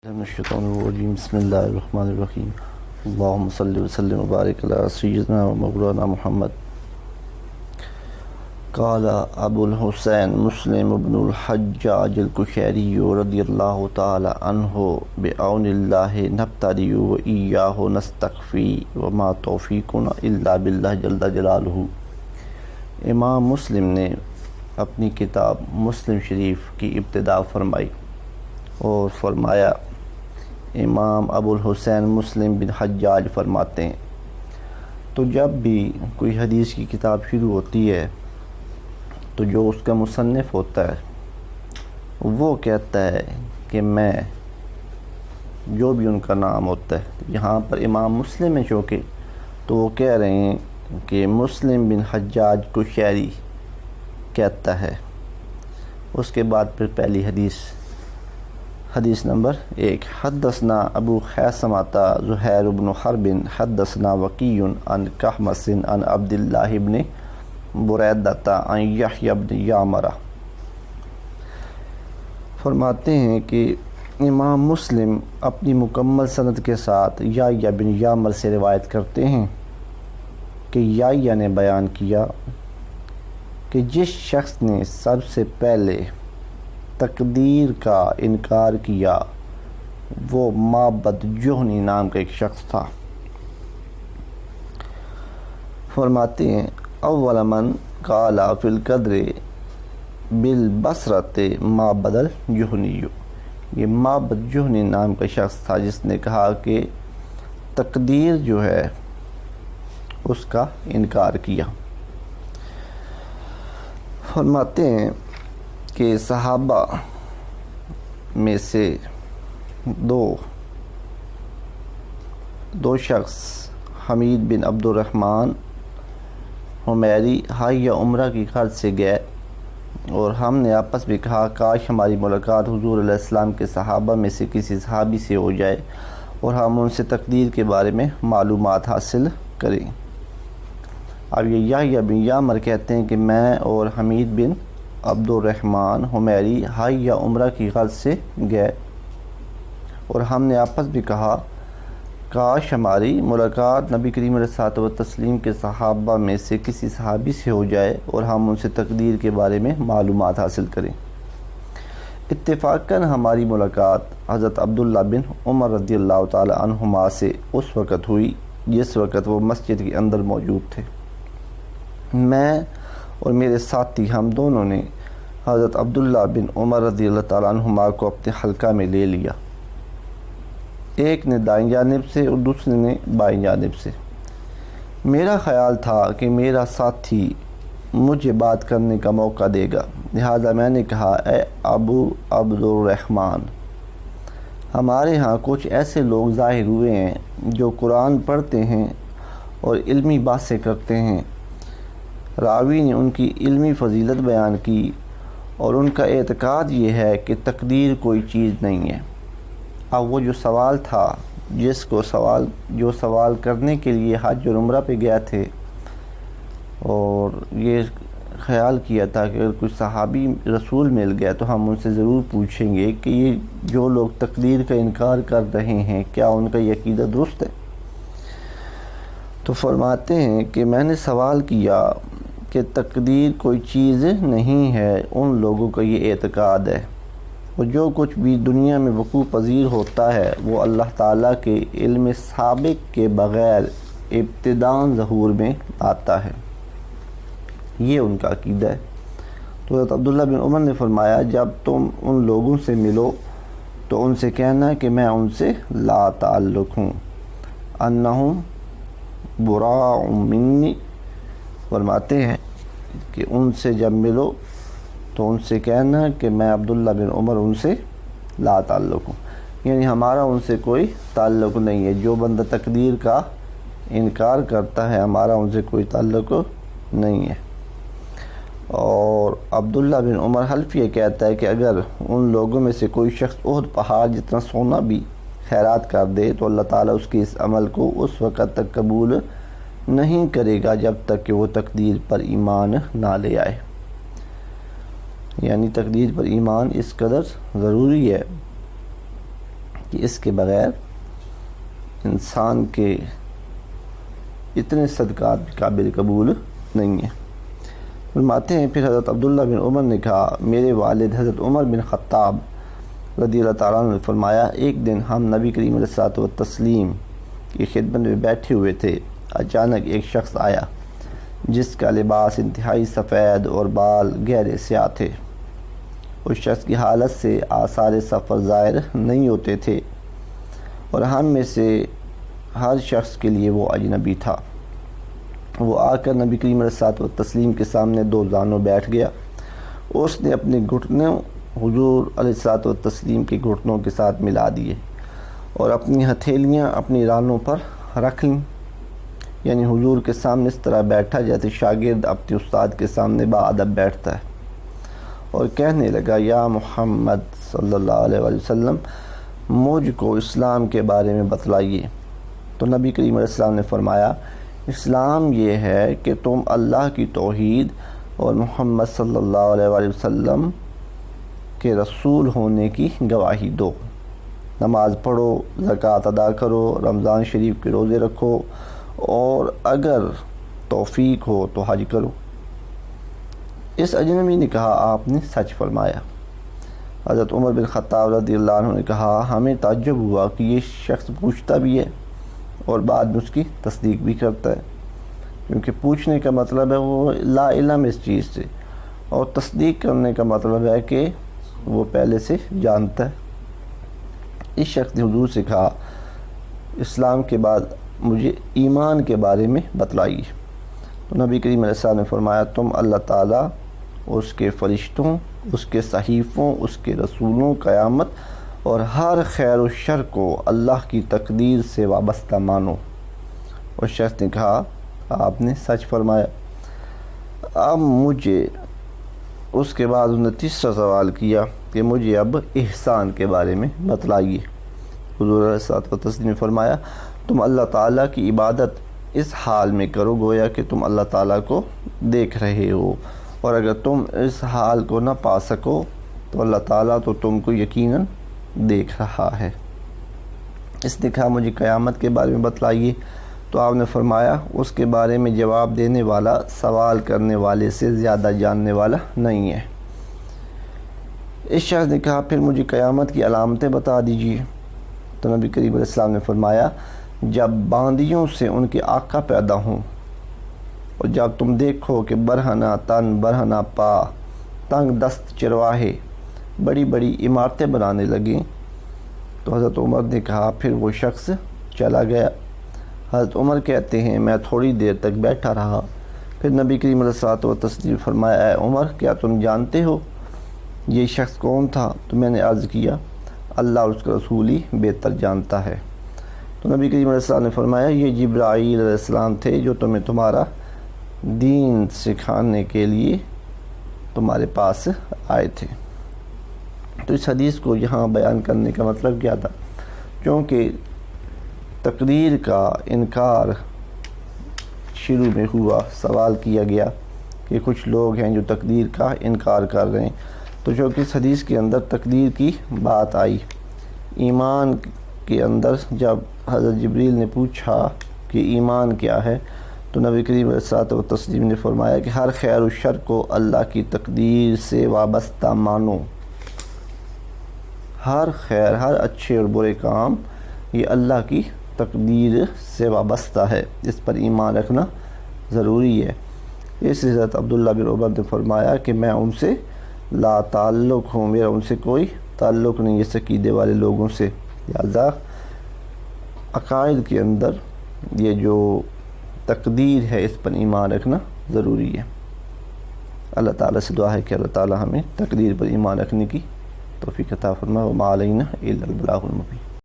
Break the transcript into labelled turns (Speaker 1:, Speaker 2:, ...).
Speaker 1: من الشیطان الرجیم بسم اللہ الرحمن الرحیم اللہم صلی وسلم وبارک علی سیدنا و مولانا محمد قال ابو الحسین مسلم بن الحجاج القشیری رضی اللہ تعالی عنہ بعون اللہ نبتدی و ایاہ نستخفی وما توفیقنا الا باللہ جل جلالہ۔ امام مسلم نے اپنی کتاب مسلم شریف کی ابتدا فرمائی اور فرمایا، امام ابو الحسین مسلم بن حجاج فرماتے ہیں، تو جب بھی کوئی حدیث کی کتاب شروع ہوتی ہے تو جو اس کا مصنف ہوتا ہے وہ کہتا ہے کہ میں، جو بھی ان کا نام ہوتا ہے، یہاں پر امام مسلم ہے چونکہ، تو وہ کہہ رہے ہیں کہ مسلم بن حجاج قشیری کہتا ہے۔ اس کے بعد پھر پہلی حدیث نمبر 1، حدثنا ابو خیثمۃ زہیر بن حرب حدثنا وقی عن کہمس عن عبد اللہ بن بریدۃ عن یحیی بن یعمر۔ فرماتے ہیں کہ امام مسلم اپنی مکمل سند کے ساتھ یحیی بن یعمر سے روایت کرتے ہیں کہ یحیی نے بیان کیا کہ جس شخص نے سب سے پہلے تقدیر کا انکار کیا وہ معبد جہنی نام کا ایک شخص تھا۔ فرماتے ہیں، اول من قال فی القدر بالبصرۃ معبد الجہنی، یہ معبد جہنی نام کا شخص تھا جس نے کہا کہ تقدیر جو ہے اس کا انکار کیا۔ فرماتے ہیں کہ صحابہ میں سے دو شخص حمید بن عبد الرحمن حمیری حج یا عمرہ کی غرض سے گئے، اور ہم نے آپس میں کہا کاش ہماری ملاقات حضور علیہ السلام کے صحابہ میں سے کسی صحابی سے ہو جائے اور ہم ان سے تقدیر کے بارے میں معلومات حاصل کریں۔ اب یہ یحیی بن یعمر کہتے ہیں کہ میں اور حمید بن عبد الرحمن حمیری حج یا عمرہ کی غرض سے گئے، اور ہم نے آپس بھی کہا کاش ہماری ملاقات نبی کریم علیہ الصلوۃ والتسلیم کے صحابہ میں سے کسی صحابی سے ہو جائے اور ہم ان سے تقدیر کے بارے میں معلومات حاصل کریں۔ اتفاقاً ہماری ملاقات حضرت عبداللہ بن عمر رضی اللہ تعالی عنہما سے اس وقت ہوئی جس وقت وہ مسجد کے اندر موجود تھے۔ میں اور میرے ساتھی ہم دونوں نے حضرت عبداللہ بن عمر رضی اللہ تعالیٰ عنہما کو اپنے حلقہ میں لے لیا، ایک نے دائیں جانب سے اور دوسرے نے بائیں جانب سے۔ میرا خیال تھا کہ میرا ساتھی مجھے بات کرنے کا موقع دے گا، لہذا میں نے کہا، اے ابو عبد الرحمن، ہمارے ہاں کچھ ایسے لوگ ظاہر ہوئے ہیں جو قرآن پڑھتے ہیں اور علمی باتیں کرتے ہیں۔ راوی نے ان کی علمی فضیلت بیان کی اور ان کا اعتقاد یہ ہے کہ تقدیر کوئی چیز نہیں ہے۔ اب وہ جو سوال تھا، جو سوال کرنے کے لیے حج اور عمرہ پہ گیا تھے، اور یہ خیال کیا تھا کہ اگر کوئی صحابی رسول مل گیا تو ہم ان سے ضرور پوچھیں گے کہ یہ جو لوگ تقدیر کا انکار کر رہے ہیں کیا ان کا یہ عقیدہ درست ہے؟ تو فرماتے ہیں کہ میں نے سوال کیا کہ تقدیر کوئی چیز نہیں ہے، ان لوگوں کا یہ اعتقاد ہے، اور جو کچھ بھی دنیا میں وقوع پذیر ہوتا ہے وہ اللہ تعالیٰ کے علم سابق کے بغیر ابتداءً ظہور میں آتا ہے، یہ ان کا عقیدہ ہے۔ تو حضرت عبداللہ بن عمر نے فرمایا، جب تم ان لوگوں سے ملو تو ان سے کہنا کہ میں ان سے لا تعلق ہوں، انہم براء منی۔ فرماتے ہیں کہ ان سے جب ملو تو ان سے کہنا کہ میں عبداللہ بن عمر ان سے لا تعلق ہوں، یعنی ہمارا ان سے کوئی تعلق نہیں ہے۔ جو بندہ تقدیر کا انکار کرتا ہے ہمارا ان سے کوئی تعلق نہیں ہے۔ اور عبداللہ بن عمر حلفیہ کہتا ہے کہ اگر ان لوگوں میں سے کوئی شخص احد پہاڑ جتنا سونا بھی خیرات کر دے تو اللہ تعالیٰ اس کے اس عمل کو اس وقت تک قبول نہیں کرے گا جب تک کہ وہ تقدیر پر ایمان نہ لے آئے۔ یعنی تقدیر پر ایمان اس قدر ضروری ہے کہ اس کے بغیر انسان کے اتنے صدقات بھی قابل قبول نہیں ہیں۔ فرماتے ہیں پھر حضرت عبداللہ بن عمر نے کہا میرے والد حضرت عمر بن خطاب رضی اللہ تعالیٰ عنہ نے فرمایا ایک دن ہم نبی کریم علیہ الصلوۃ والتسلیم کی خدمت میں بیٹھے ہوئے تھے، اچانک ایک شخص آیا جس کا لباس انتہائی سفید اور بال گہرے سیاہ تھے۔ اس شخص کی حالت سے آثار سفر ظاہر نہیں ہوتے تھے اور ہم میں سے ہر شخص کے لیے وہ اجنبی تھا۔ وہ آ کر نبی کریم علیہ الصلوۃ والتسلیم کے سامنے دو زانوں بیٹھ گیا۔ اس نے اپنے گھٹنوں حضور علیہ الصلوۃ والتسلیم کے گھٹنوں کے ساتھ ملا دیے اور اپنی ہتھیلیاں اپنی رانوں پر رکھ لیں، یعنی حضور کے سامنے اس طرح بیٹھا جیسے شاگرد اپنے استاد کے سامنے باادب بیٹھتا ہے، اور کہنے لگا یا محمد صلی اللہ علیہ وآلہ وسلم مجھ کو اسلام کے بارے میں بتلائیے۔ تو نبی کریم علیہ السلام نے فرمایا اسلام یہ ہے کہ تم اللہ کی توحید اور محمد صلی اللہ علیہ وآلہ وسلم کے رسول ہونے کی گواہی دو، نماز پڑھو، زکوٰۃ ادا کرو، رمضان شریف کے روزے رکھو، اور اگر توفیق ہو تو حج کرو۔ اس اجنبی نے کہا آپ نے سچ فرمایا۔ حضرت عمر بن خطاب رضی اللہ عنہ نے کہا ہمیں تعجب ہوا کہ یہ شخص پوچھتا بھی ہے اور بعد میں اس کی تصدیق بھی کرتا ہے، کیونکہ پوچھنے کا مطلب ہے وہ لا علم اس چیز سے، اور تصدیق کرنے کا مطلب ہے کہ وہ پہلے سے جانتا ہے۔ اس شخص نے حضور سے کہا اسلام کے بعد مجھے ایمان کے بارے میں بتلائیے۔ تو نبی کریم علیہ السلام نے فرمایا تم اللہ تعالیٰ، اس کے فرشتوں، اس کے صحیفوں، اس کے رسولوں، قیامت اور ہر خیر و شر کو اللہ کی تقدیر سے وابستہ مانو۔ اس شخص نے کہا آپ نے سچ فرمایا۔ اب مجھے اس کے بعد انہوں نے تیسرا سوال کیا کہ مجھے اب احسان کے بارے میں بتلائیے۔ حضور علیہ الصلوۃ والتسلیم نے فرمایا تم اللہ تعالیٰ کی عبادت اس حال میں کرو گویا کہ تم اللہ تعالیٰ کو دیکھ رہے ہو، اور اگر تم اس حال کو نہ پا سکو تو اللہ تعالیٰ تو تم کو یقیناً دیکھ رہا ہے۔ اس نے کہا مجھے قیامت کے بارے میں بتلائیے، تو آپ نے فرمایا اس کے بارے میں جواب دینے والا سوال کرنے والے سے زیادہ جاننے والا نہیں ہے۔ اس شخص نے کہا پھر مجھے قیامت کی علامتیں بتا دیجیے۔ تو نبی کریم علیہ السلام نے فرمایا جب باندیوں سے ان کے آقا پیدا ہوں، اور جب تم دیکھو کہ برہنہ تن برہنہ پا تنگ دست چرواہے بڑی بڑی عمارتیں بنانے لگیں۔ تو حضرت عمر نے کہا پھر وہ شخص چلا گیا۔ حضرت عمر کہتے ہیں میں تھوڑی دیر تک بیٹھا رہا، پھر نبی کریم علیہ الصلوۃ والتسلیم فرمایا اے عمر کیا تم جانتے ہو یہ شخص کون تھا؟ تو میں نے عرض کیا اللہ اور اس کا رسول ہی بہتر جانتا ہے۔ تو نبی کریم علیہ السلام نے فرمایا یہ جبرائیل علیہ السلام تھے جو تمہیں تمہارا دین سکھانے کے لیے تمہارے پاس آئے تھے۔ تو اس حدیث کو یہاں بیان کرنے کا مطلب کیا تھا؟ کیونکہ تقدیر کا انکار شروع میں ہوا، سوال کیا گیا کہ کچھ لوگ ہیں جو تقدیر کا انکار کر رہے ہیں، تو جو کہ اس حدیث کے اندر تقدیر کی بات آئی، ایمان کے اندر جب حضرت جبریل نے پوچھا کہ ایمان کیا ہے، تو نبی کریم علیہ الصلوۃ والتسلیم نے فرمایا کہ ہر خیر و شر کو اللہ کی تقدیر سے وابستہ مانو۔ ہر خیر، ہر اچھے اور برے کام یہ اللہ کی تقدیر سے وابستہ ہے، اس پر ایمان رکھنا ضروری ہے۔ اس لیے حضرت عبداللہ بن عمر نے فرمایا کہ میں ان سے لا تعلق ہوں، میرا ان سے کوئی تعلق نہیں اس عقیدے والے لوگوں سے، لہذا عقائد کے اندر یہ جو تقدیر ہے اس پر ایمان رکھنا ضروری ہے۔ اللہ تعالیٰ سے دعا ہے کہ اللہ تعالیٰ ہمیں تقدیر پر ایمان رکھنے کی توفیق عطا فرمائے۔ وما علینا الا البلاغ المبین۔